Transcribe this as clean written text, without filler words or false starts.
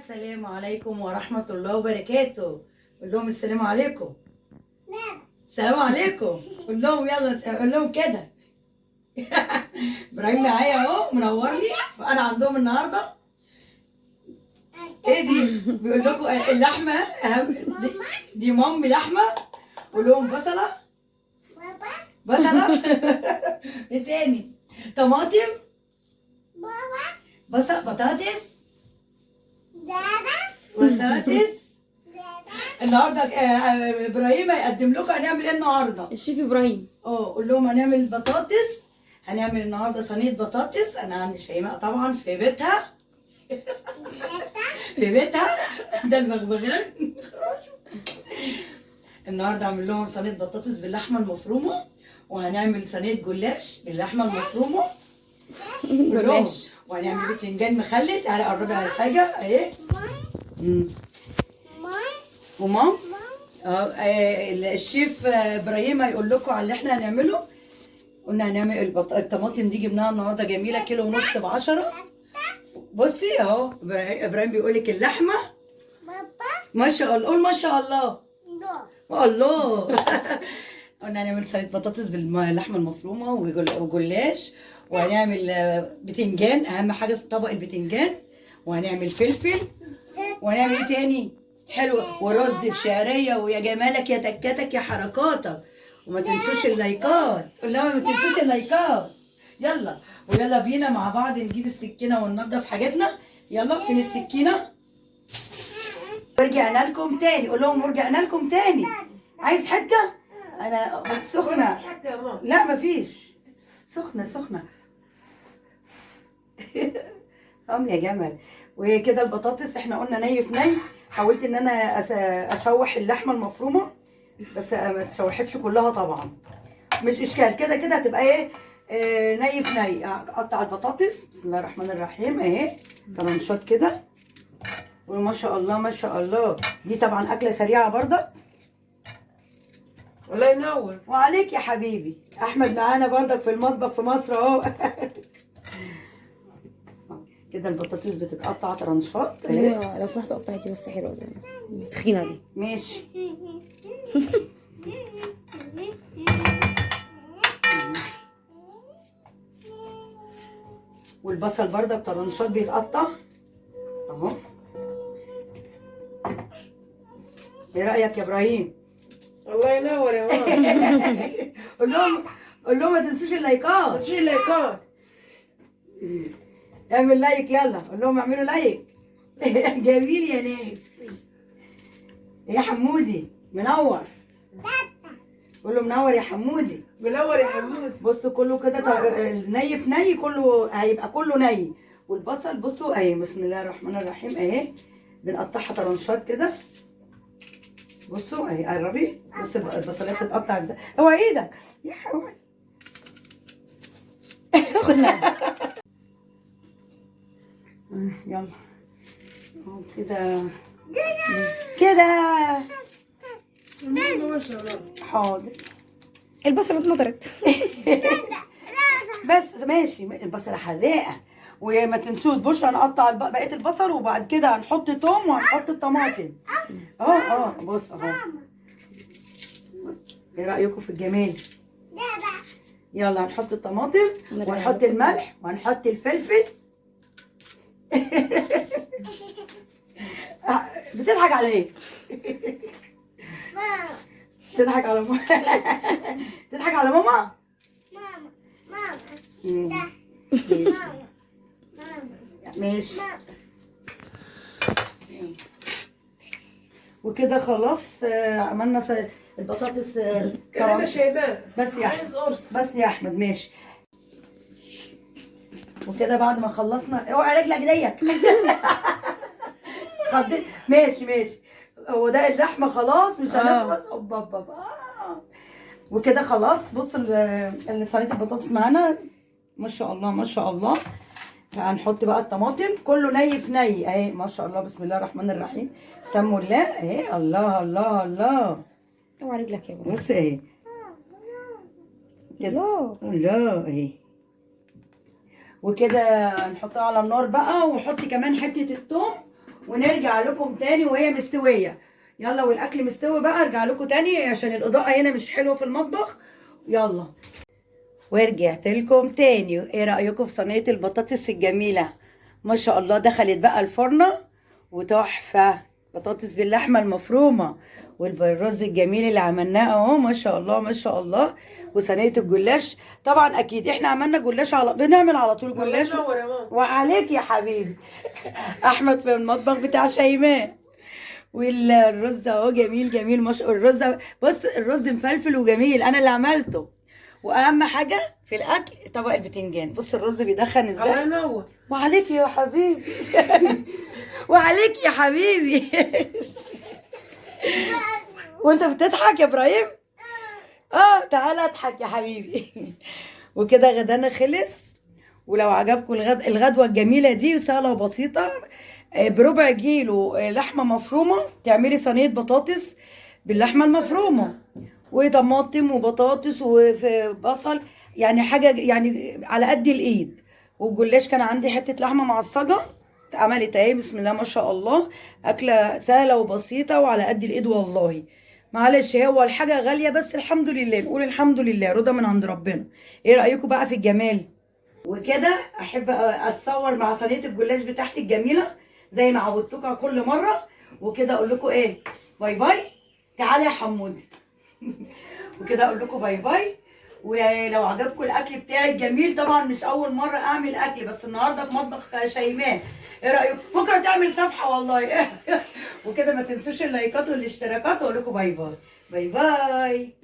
السلام عليكم ورحمة الله وبركاته. قول لهم السلام عليكم. السلام عليكم. قول لهم يلا، قول لهم كده. ابراهيم معايا اهو منور لي، وانا عندهم النهارده. ايه دي؟ بيقول لكم اللحمه اهم. دي مامي لحمه. قول لهم بصله. بصله. ايه تاني؟ طماطم. بطاطس. بطاطس. النهارده ابراهيم هيقدم لكم هنعمل ايه النهارده. الشيف ابراهيم. قول لهم هنعمل بطاطس. هنعمل النهارده صينيه بطاطس. انا عندي شيماء طبعا في بيتها. في بيتها. ده البغبغان. النهارده هعمل لهم صينيه بطاطس باللحمه المفرومه، وهنعمل صينيه جلاش باللحمه المفرومه. جلاش. وهنعمل بتنجان مخلل. تعالى قربي على حاجه اهي. ومام. الشيف ابراهيم هيقول لكم على اللي احنا هنعمله. قلنا هنعمل الطماطم دي جبناها النهارده جميله، كيلو ونص ب10. بصي اهو ابراهيم بيقول لك اللحمه. ما شاء الله. قول ما شاء الله. الله. قلنا هنعمل سلطه بطاطس باللحمه المفرومه وجلاش، وهنعمل بتنجان. اهم حاجه طبق البتنجان، وهنعمل فلفل، وهنعمل ايه تاني حلو، ورز بشعريه، ويا جمالك يا تكاتك يا حركاتك. وما تنسوش اللايكات. قول لهم ما تنسوش اللايكات. يلا ويلا بينا مع بعض نجيب السكينه وننضف حاجاتنا. يلا فين السكينه؟ ورجعنا لكم تاني. قول لهم ورجعنا لكم تاني. عايز حاجه؟ انا سخنه. لا مفيش. سخنه. يا جمل. وكده البطاطس احنا قلنا ني في ني. حاولت ان انا اشوح اللحمه المفرومه، بس ما تشوحتش كلها طبعا. مش اشكال، كده كده هتبقى ايه، ني في ني. اقطع البطاطس. بسم الله الرحمن الرحيم اهي طرنشات كده. وما شاء الله ما شاء الله. دي طبعا اكله سريعه برضه. الله ينور. وعليك يا حبيبي. احمد معانا برضك في المطبخ في مصر اهو. كده البطاطس بتتقطع طرنشات. لو سمحت قطعتي بس حلوه دي تخينه دي. ماشي. والبصل برضك طرنشات بيتقطع اهو. ايه رايك يا ابراهيم؟ الله ينور يا ماما. قول لهم ما تنسوش اللايكات. شيل لايكات. اعمل لايك يلا. قول لهم اعملوا لايك. جميل يا ناس. يا حمودي منور. قول له منور يا حمودي. منور يا حمود. بصوا كله كده ني في ني، كله هيبقى كله ني. والبصل بصوا اهي. بسم الله الرحمن الرحيم اهي. بنقطعها طرنشات كده. بصوا اهي. قربي. بص البصلات بتتقطع ازاي. اوعى ايدك يا حول. سخنه. يلا اهو كده كده. ما شاء الله. حاضر. البصله اتنطرت. بس ماشي. البصله حراقه. وما تنسوش بص هنقطع بقيه البصل، وبعد كده هنحط توم وهنحط الطماطم. بص اهو. ايه رايكم في الجمال؟ يلا هنحط الطماطم وهنحط الملح وهنحط الفلفل. بتضحك على ايه؟ بتضحك على ماما. بتضحك على ماما؟ ماشي. وكده خلاص عملنا البطاطس. كلام يا شيماء. بس يا عايز قرص. بس يا احمد ماشي. وكده بعد ما خلصنا اوعى رجلك ديت. خدت. ماشي. هو ده اللحمه خلاص مش هنخلص. وكده خلاص. بص صينيه البطاطس معانا ما شاء الله ما شاء الله. هنحط بقى الطماطم كله ني في ني اهي ما شاء الله. بسم الله الرحمن الرحيم. سموا الله اهي. الله الله الله. اوعى رجلك يا ابراهيم. بص اهي كده. الله اهي. وكده نحطها على النار بقى، وحطي كمان حته الثوم ونرجع لكم تاني وهي مستويه. يلا والاكل مستوي بقى ارجع لكم تاني عشان الاضاءه هنا مش حلوه في المطبخ. يلا ورجعت لكم تاني. ايه رايكم في صينيه البطاطس الجميله؟ ما شاء الله دخلت بقى الفرنه وتحفه. بطاطس باللحمه المفرومه والرز الجميل اللي عملناه اهو، ما شاء الله ما شاء الله. وصينيه الجلاش طبعا اكيد احنا عملنا جلاش، بنعمل على طول جلاش. الله ينور يا ماما. وعليك يا حبيبي. احمد في المطبخ بتاع شيماء. والرز اهو جميل جميل، مش الرز بص الرز مفلفل وجميل، انا اللي عملته. واهم حاجه في الاكل طبق البتنجان، بص الرز بيدخن الله ازاي. ينور. وعليك يا حبيبي. وعليك يا حبيبي. وانت بتضحك يا ابراهيم؟ اه تعالى اضحك يا حبيبي. وكده غدانا خلص. ولو عجبكم الغدوه الجميله دي سهله وبسيطه، بربع كيلو لحمه مفرومه تعملي صينيه بطاطس باللحمه المفرومه وطماطم وبطاطس وبصل، يعني حاجه يعني على قد الايد. والجلاش كان عندي حته لحمه معصجه اتعملت اهي، بسم الله ما شاء الله. اكله سهله وبسيطه وعلى قد الايد والله. معلش هو الحاجه غاليه بس الحمد لله، نقول الحمد لله، رضا من عند ربنا. ايه رايكم بقى في الجمال؟ وكده احب اتصور مع صينيه الجلاش بتاعتي الجميله زي ما عودتكم كل مره. وكده اقول لكم ايه، باي باي. تعالى يا حمودي. وكده اقول لكم باي باي. ولو عجبكم الاكل بتاعي الجميل، طبعا مش اول مره اعمل اكل، بس النهارده في مطبخ شيماء. ايه رايكم بكره تعمل صفحه والله. وكده ما تنسوش اللايكات والاشتراكات، واقول لكم باي باي. باي باي.